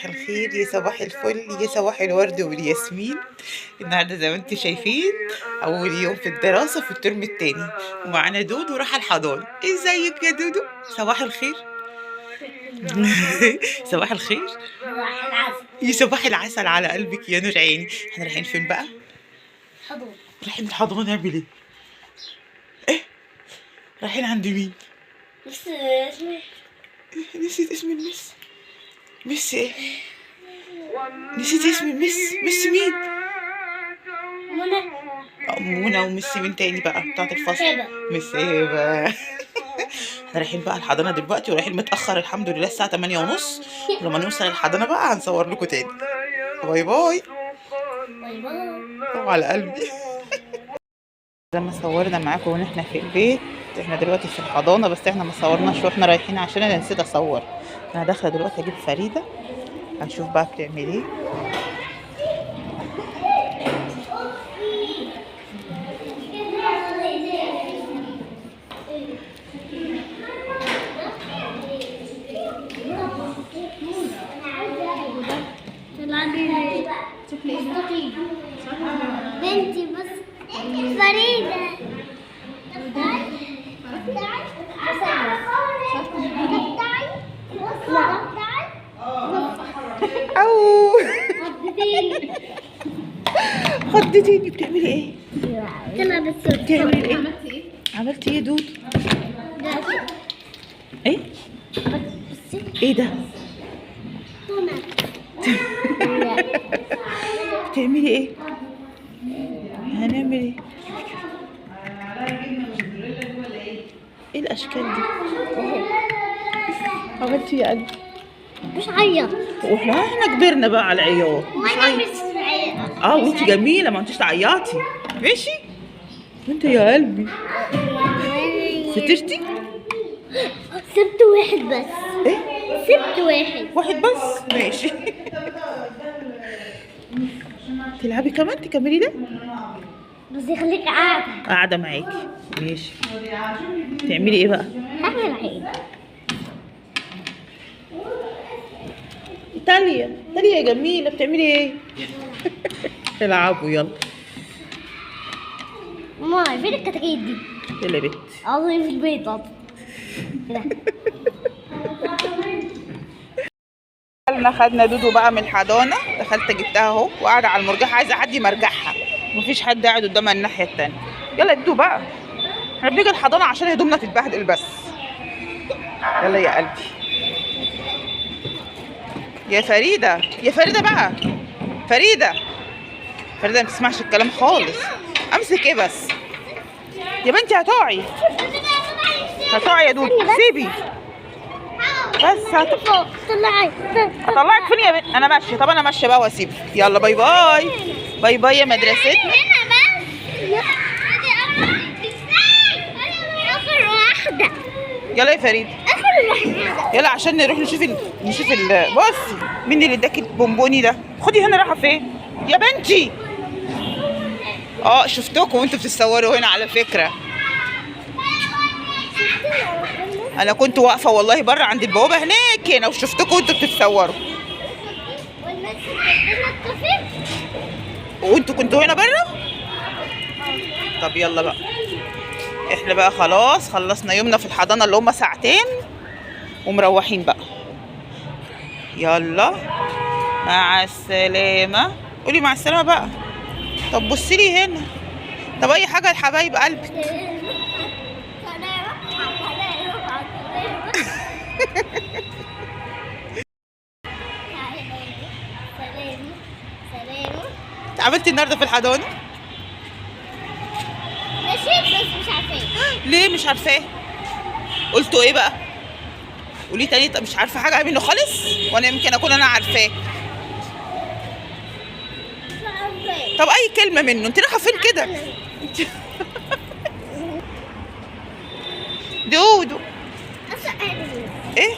صباح الخير، يا صباح الفل، يا صباح الورد والياسمين. النهارده زي ما انتم شايفين اول يوم في الدراسه في الترم التاني، ومعانا دودو راح الحضانه. ازيك يا دودو؟ صباح الخير. صباح الخير. صباح العسل. يا صباح العسل على قلبك يا نور عيني. احنا رايحين فين بقى؟ حضور. رايحين الحضانه نعمل ايه؟ ايه؟ رايحين عند مين؟ بس اسمه نسيت اسم المس. مس ايه؟ نسيت اسم المس. مس مين؟ منى. منى. ومس مين تاني بقى بتاعت الفصل؟ هبة. مس هبة. احنا رايحين بقى الحضانة دلوقتي، ورايحين متأخر الحمد لله الساعة 8:30. ولما نوصل الحضانة بقى هنصور لكم تاني. باي باي. باي باي. طبعا على قلبي. زي ما صورنا معاكم وان احنا في البيت، احنا دلوقتي في الحضانة، بس احنا ما صورناش واحنا رايحين عشان انا نسيت اصور. انا داخلة دلوقتي اجيب فريدة، هنشوف بقى بتعمل ايه. بنتي بس فريدة. او خضتيني. بتعملي ايه؟ بتعملي ايه؟ عملتي ايه دود؟ ايه؟ ايه ده؟ بتعملي ايه؟ هنعمل ايه؟ ايه الاشكال دي؟ عملتي يا قلبي؟ مش عيط. واحنا كبرنا بقى على العياط. مش وانا عيط. مش عيط. وانتي جميله، ما انتيش تعيطي. ماشي. وانت يا قلبي فطرتي؟ سبت واحد بس. ايه؟ سبت واحد بس. ماشي. تلعبي كمان؟ تكملي ده؟ بس يخليك قاعده معاكي. ماشي. تعملي ايه بقى؟ هعمل حاجة. تاليا يا جميله، بتعملي ايه؟ العبوا يلا. ماما فين الكتاكيت دي؟ يلا يا بت. في البيت اصلا. خدنا دودو بقى من الحضانه، دخلت جبتها اهو وقاعده على المرجحه، عايزه حد يمرجحها، مفيش حد قاعد قدامها الناحيه التانيه. يلا دودو بقى، احنا بنيجي الحضانه عشان هدومنا تتبهدل بس. يلا يا قلبي. يا فريده بقى. فريده ما بتسمعش الكلام خالص. امسك ايه بس يا بنتي؟ هتقعي يا دودو. سيبي بس. طلعي. هطلعك فين يا بنت؟ انا ماشيه. طب انا ماشيه بقى واسيبك. يلا باي باي. باي باي يا مدرستنا. اخر واحدة. يلا يا فريد. اخر واحدة. يلا عشان نروح نشوف بصي مين اللي اداكي البونبوني ده. خدي هنا. رايحه فين يا بنتي؟ شفتكم وانتوا بتتصوروا هنا على فكره. انا كنت واقفه والله بره عند البوابه هناك هنا، وشفتكم وانتوا بتتصوروا. وانتوا كنتوا هنا بره. طب يلا بقى، احنا بقى خلاص خلصنا يومنا في الحضانه اللي هم ساعتين، ومروحين بقى. يلا مع السلامه. قولي مع السلامه بقى. طب بصي لي هنا. طب اي حاجه لحبايب قلبك. عملتي النهارده في الحضانه؟ نسيت بس مش عارفة. ليه مش عارفاه؟ قلتوا ايه بقى؟ قولي تاني. طب مش عارفه حاجه منه خالص، وانا يمكن اكون انا عارفاه. طب اي كلمه منه. انت رايحه فين كده؟ دودو. ايه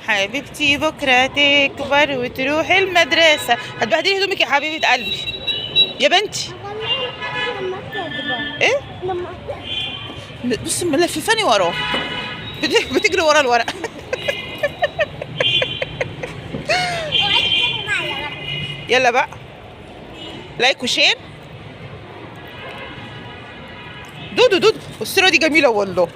حبيبتي؟ بكره تكبر وتروح المدرسه. هتبهدلي هدومك يا حبيبه قلبي يا بنتي. ايه؟ بصي ملففاني وراه، بتجري ورا الورق. يلا بقى، لايك وشير. دودو الصورة دي جميلة والله.